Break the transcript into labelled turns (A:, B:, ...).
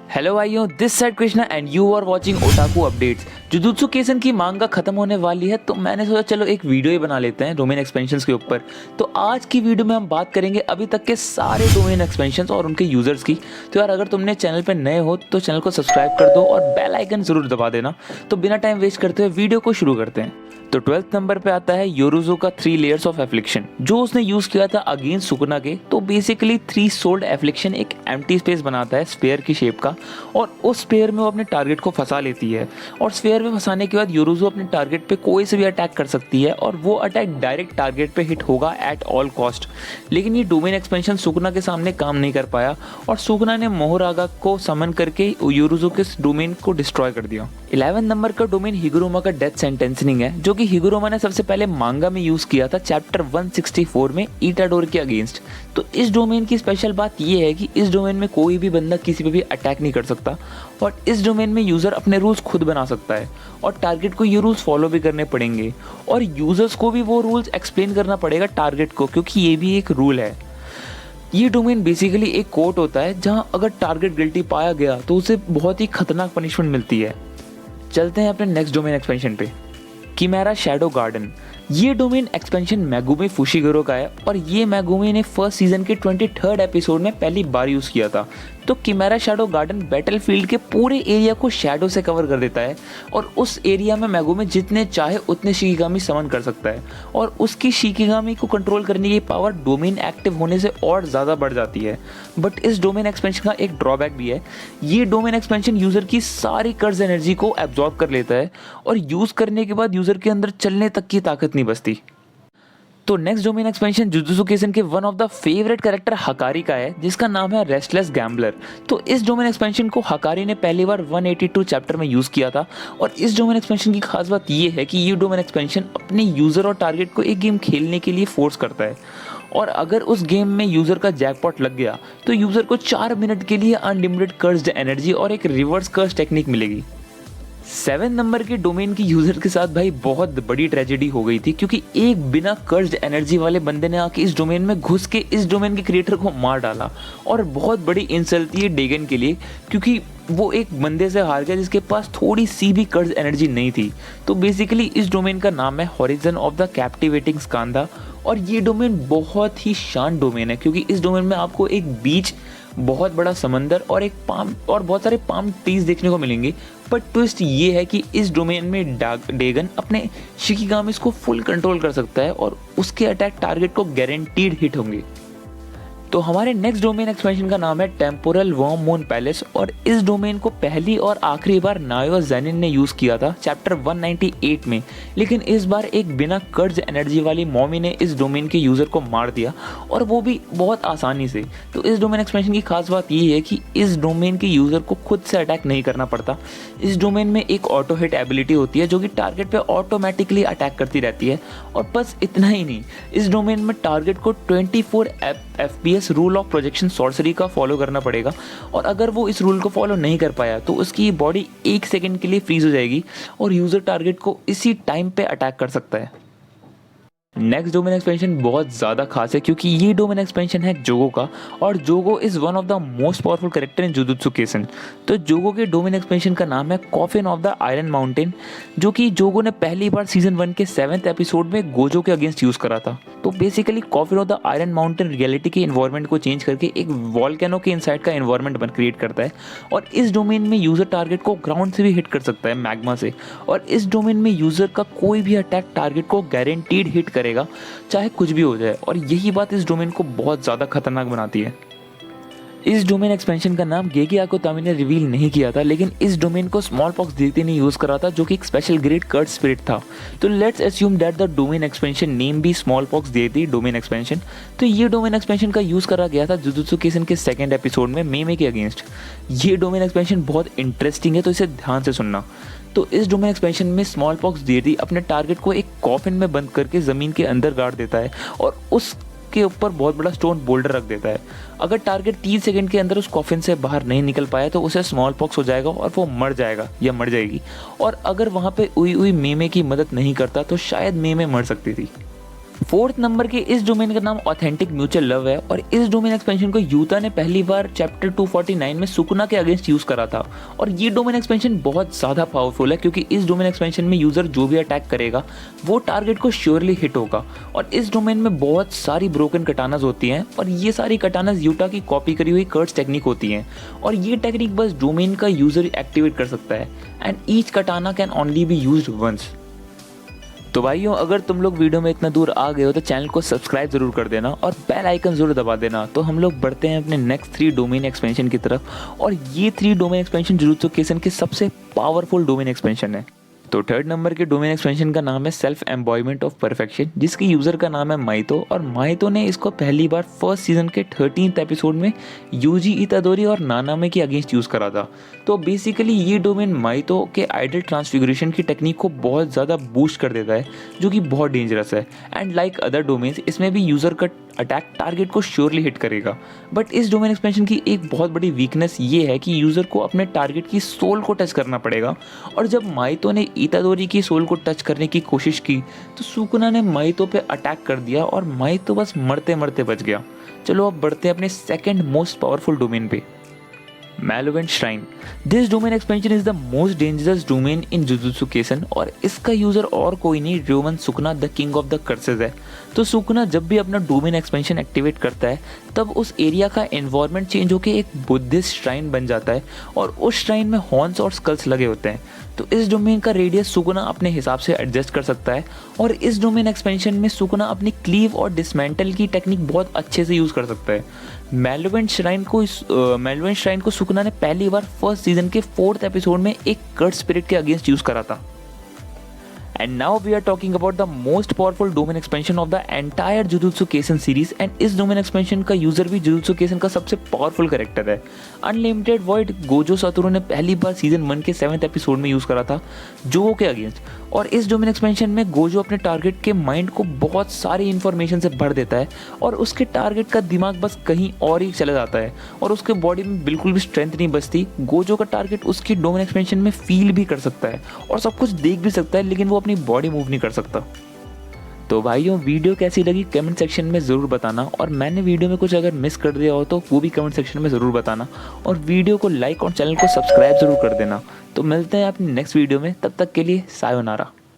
A: Hello भाइयों, this side Krishna and you are watching Otaku Updates. Jujutsu Kaisen की manga खत्म होने वाली है, तो मैंने सोचा चलो एक वीडियो ही बना लेते हैं डोमेन एक्सपेंशंस के ऊपर। तो आज की वीडियो में हम बात करेंगे अभी तक के सारे डोमेन एक्सपेंशंस और उनके यूजर्स की। तो यार, अगर तुमने चैनल पर नए हो तो चैनल को सब्सक्राइब कर दो और बेल आइकन जरूर दबा देना। तो बिना टाइम वेस्ट करते हुए वीडियो को शुरू करते हैं। तो 12th नंबर पे आता है योरुज़ो का 3 लेयर्स ऑफ एफ्लिक्शन, जो उसने यूज किया था अगेंस्ट सुकुना के। तो बेसिकली 3 सोल्ड एफ्लिक्शन एक एम्प्टी स्पेस बनाता है स्फीयर की शेप का, और उस स्फीयर में वो अपने टारगेट को फंसा लेती है। और स्फीयर में फंसाने के बाद योरुज़ो अपने टारगेट पे कोई से भी अटैक कर सकती है, और वो अटैक डायरेक्ट टारगेट पे हिट होगा एट ऑल कॉस्ट। लेकिन ये डोमेन एक्सपेंशन सुकुना के सामने काम नहीं कर पाया, और सुकुना ने मोहरागा को समन करके योरुज़ो के डोमेन को डिस्ट्रॉय कर दिया। 11 नंबर का डोमेन हिगुरोमा का डेथ सेंटेंसनिंग है, जो कि हिगुरोमा ने सबसे पहले मांगा में यूज किया था चैप्टर 164 में इटाडोर के अगेंस्ट। तो इस डोमेन की स्पेशल बात यह है कि इस डोमेन में कोई भी बंदा किसी पे भी अटैक नहीं कर सकता, और इस डोमेन में यूजर अपने रूल्स खुद बना सकता है, और टारगेट को ये रूल्स फॉलो भी करने पड़ेंगे, और यूजर्स को भी वो रूल्स एक्सप्लेन करना पड़ेगा टारगेट को, क्योंकि ये भी एक रूल है। ये डोमेन बेसिकली एक कोर्ट होता है जहां अगर टारगेट गिल्टी पाया गया तो उसे बहुत ही खतरनाक पनिशमेंट मिलती है। चलते हैं अपने नेक्स्ट डोमेन एक्सपेंशन पे, किमेरा शैडो गार्डन। ये डोमेन एक्सपेंशन मेगुमी फुशिगोरो का है, और ये मेगुमी ने फर्स्ट सीजन के 23rd एपिसोड में पहली बार यूज़ किया था। तो किमेरा शैडो गार्डन बैटलफील्ड के पूरे एरिया को शैडो से कवर कर देता है, और उस एरिया में मेगुमी जितने चाहे उतने शिकिगामी समन कर सकता है, और उसकी शिकिगामी को कंट्रोल करने की पावर डोमेन एक्टिव होने से और ज़्यादा बढ़ जाती है। बट इस डोमेन एक्सपेंशन का एक ड्रॉबैक भी है। ये डोमेन एक्सपेंशन यूज़र की सारी कर्ज एनर्जी को एब्जॉर्ब कर लेता है, और यूज़ करने के बाद यूज़र के अंदर चलने तक की ताकत नहीं बचती। तो next domain expansion Jujutsu Kaisen के one of the favourite character Hakari का है, जिसका नाम है रेस्टलेस गैम्बलर। तो इस डोमेन एक्सपेंशन को हकारी ने पहली बार 182 चैप्टर में यूज़ किया था, और इस डोमेन एक्सपेंशन की खास बात यह है कि ये डोमेन एक्सपेंशन अपने यूज़र और टारगेट को एक गेम खेलने के लिए फोर्स करता है, और अगर उस गेम में यूज़र का जैकपॉट लग गया तो यूज़र को 4 मिनट के लिए अनलिमिटेड कर्स्ड एनर्जी और एक रिवर्स कर्स टेक्निक मिलेगी। 7 नंबर के डोमेन की यूजर के साथ भाई बहुत बड़ी ट्रेजेडी हो गई थी, क्योंकि एक बिना कर्ज्ड एनर्जी वाले बंदे ने आके इस डोमेन में घुस के इस डोमेन के क्रिएटर को मार डाला, और बहुत बड़ी इंसल्ट थी ये डेगन के लिए, क्योंकि वो एक बंदे से हार गया जिसके पास थोड़ी सी भी कर्ज एनर्जी नहीं थी। तो बेसिकली इस डोमेन का नाम है हॉरिजन ऑफ द कैप्टिवेटिंग स्कांदा, और ये डोमेन बहुत ही शान डोमेन है, क्योंकि इस डोमेन में आपको एक बीच, बहुत बड़ा समंदर और एक पाम और बहुत सारे पाम ट्रीज देखने को मिलेंगे। बट ट्विस्ट ये है कि इस डोमेन में डेगन अपने शिकिगामिस को फुल कंट्रोल कर सकता है, और उसके अटैक टारगेट को गारंटीड हिट होंगे। तो हमारे नेक्स्ट डोमेन एक्सपेंशन का नाम है टेम्पोरल वर्म मून पैलेस, और इस डोमेन को पहली और आखिरी बार नायो जेनिन ने यूज़ किया था चैप्टर 198 में। लेकिन इस बार एक बिना कर्ज एनर्जी वाली मॉमी ने इस डोमेन के यूज़र को मार दिया, और वो भी बहुत आसानी से। तो इस डोमेन एक्सपेंशन की खास बात ये है कि इस डोमेन के यूज़र को खुद से अटैक नहीं करना पड़ता। इस डोमेन में एक ऑटो हिट एबिलिटी होती है, जो कि टारगेट पर ऑटोमेटिकली अटैक करती रहती है। और बस इतना ही नहीं, इस डोमेन में टारगेट को 24 FPS rule of projection sorcery का फॉलो करना पड़ेगा, और अगर वो इस रूल को फॉलो नहीं कर पाया तो उसकी बॉडी 1 सेकंड के लिए फ्रीज हो जाएगी, और यूजर टारगेट को इसी टाइम पे अटैक कर सकता है। नेक्स्ट डोमेन एक्सपेंशन बहुत ज़्यादा खास है, क्योंकि ये डोमेन एक्सपेंशन है जोगो का, और जोगो is one of the most powerful character in Jujutsu Kaisen. तो जोगो के डोमेन एक्सपेंशन का नाम है coffin of the iron mountain, जो कि जोगो ने पहली बार सीजन 1 के 7th एपिसोड में गोजो के अगेंस्ट यूज़ करा था। तो basically coffin of the iron mountain reality के इन्वायरमेंट को चेंज करके एक वॉल्केनो के इनसाइड का इन्वायरमेंट क्रिएट करता है, और इस डोमेन में यूज़र टारगेट को ग्राउंड से भी हिट कर सकता है, मैग्मा से। और इस डोमेन में यूज़र का कोई भी अटैक टारगेट को गारंटीड हिट करेगा, चाहे कुछ भी हो जाए, और यही बात इस डोमेन को बहुत ज़्यादा खतरनाक बनाती है। इस डोमेन एक्सपेंशन का नाम गेगी आकोतामी ने रिवील नहीं किया था, लेकिन इस डोमेन को स्मॉल पॉक्स देते ने यूज़ करा था, जो कि एक स्पेशल ग्रेड कर्ड स्पिरिट था। तो let's assume that the domain expansion name भी स्मॉल पॉक्स देती डोमेन एक्सपेंशन। तो ये डोमेन एक्सपेंशन का यूज़ करा गया था जुजुत्सु काइसेन के 2nd एपिसोड में मेमे के अगेंस्ट। ये डोमेन एक्सपेंशन बहुत इंटरेस्टिंग है, तो इसे ध्यान से सुनना। तो इस डोमेन एक्सपेंशन में स्मॉल पॉक्स देती अपने टारगेट को एक कॉफिन में बंद करके ज़मीन के अंदर गाड़ देता है, और उसके ऊपर बहुत बड़ा स्टोन बोल्डर रख देता है। अगर टारगेट 3 सेकंड के अंदर उस कॉफिन से बाहर नहीं निकल पाया तो उसे स्मॉल पॉक्स हो जाएगा, और वो मर जाएगा या मर जाएगी। और अगर वहाँ पे उई मेमे की मदद नहीं करता तो शायद मेमे मर सकती थी। फोर्थ नंबर के इस डोमेन का नाम ऑथेंटिक म्यूचुअल लव है और इस डोमेन एक्सपेंशन को यूता ने पहली बार चैप्टर 249 में सुकुना के अगेंस्ट यूज करा था। और ये डोमेन एक्सपेंशन बहुत ज़्यादा पावरफुल है क्योंकि इस डोमेन एक्सपेंशन में यूज़र जो भी अटैक करेगा वो टारगेट को श्योरली हिट होगा। और इस डोमेन में बहुत सारी ब्रोकन कटानाज होती हैं और ये सारी कटानाज यूटा की कॉपी करी हुई कर्ट्स टेक्निक होती हैं और ये टेक्निक बस डोमेन का यूज़र एक्टिवेट कर सकता है and each katana can only be used once. तो भाइयों, अगर तुम लोग वीडियो में इतना दूर आ गए हो तो चैनल को सब्सक्राइब जरूर कर देना और बेल आइकन जरूर दबा देना। तो हम लोग बढ़ते हैं अपने नेक्स्ट 3 डोमेन एक्सपेंशन की तरफ और ये 3 डोमेन एक्सपेंशन जुजुत्सु काइसेन के सबसे पावरफुल डोमेन एक्सपेंशन है। तो थर्ड नंबर के डोमेन एक्सपेंशन का नाम है सेल्फ एम्बॉयमेंट ऑफ परफेक्शन, जिसके यूज़र का नाम है माइतो और माइतो ने इसको पहली बार फर्स्ट सीजन के 13th एपिसोड में यूजी इतादोरी और नानामे के अगेंस्ट यूज़ करा था। तो बेसिकली ये डोमेन माइतो के आइडल ट्रांसफिगरेशन की टेक्निक को बहुत ज़्यादा बूस्ट कर देता है जो कि बहुत डेंजरस है एंड लाइक अदर डोमेन्स इसमें भी यूज़र का अटैक टारगेट को श्योरली हिट करेगा। बट इस डोमेन एक्सपेंशन की एक बहुत बड़ी वीकनेस ये है कि यूज़र को अपने टारगेट की सोल को टच करना पड़ेगा और जब माइतो ने इतादोरी की सोल को टच करने की कोशिश की तो सुकुना ने माइतो पे अटैक कर दिया और माइतो बस मरते मरते बच गया। चलो अब बढ़ते हैं अपने सेकेंड मोस्ट पावरफुल डोमेन पे, Malevolent Shrine। This domain expansion is the most dangerous domain in Jujutsu Kaisen और इसका यूजर और कोई नहीं Ryomen Sukuna the king of the curses है। तो सुकुना जब भी अपना डोमेन एक्सपेंशन एक्टिवेट करता है तब उस एरिया का एनवायरनमेंट चेंज होकर एक बुद्धिस्ट श्राइन बन जाता है और उस श्राइन में हॉर्न्स और स्कल्स लगे होते हैं। तो इस डोमेन का रेडियस सुकुना अपने हिसाब से एडजस्ट कर सकता है और इस डोमेन एक्सपेंशन में सुकुना अपनी क्लीव और डिसमेंटल की टेक्निक बहुत अच्छे से यूज़ कर सकता है। मेलेवेंट श्राइन को सुकुना ने पहली बार फर्स्ट सीजन के 4th एपिसोड में एक कर्ट स्पिरिट के अगेंस्ट यूज़ करा था। And now we are talking about the most powerful domain expansion of the entire Jujutsu Kaisen series and इस domain expansion का यूज़र भी Jujutsu Kaisen का सबसे पावरफुल कैरेक्टर है। अनलिमिटेड वॉइड गोजो सातोरू ने पहली बार सीजन 1 के 7th एपिसोड में यूज़ करा था जोगो के अगेंस्ट और इस डोमेन एक्सपेंशन में गोजो अपने टारगेट के माइंड को बहुत सारी इन्फॉर्मेशन से भर देता है और उसके टारगेट का दिमाग बस कहीं और ही चला जाता है और उसके बॉडी में बिल्कुल भी स्ट्रेंथ नहीं बचती। गोजो का टारगेट उसकी डोमेन एक्सपेंशन में फील भी कर सकता है और सब कुछ देख भी सकता है लेकिन वो अपनी बॉडी मूव नहीं कर सकता। तो भाइयों, वीडियो कैसी लगी कमेंट सेक्शन में ज़रूर बताना और मैंने वीडियो में कुछ अगर मिस कर दिया हो तो वो भी कमेंट सेक्शन में ज़रूर बताना और वीडियो को लाइक और चैनल को सब्सक्राइब ज़रूर कर देना। तो मिलते हैं अपनी नेक्स्ट वीडियो में, तब तक के लिए सायोनारा।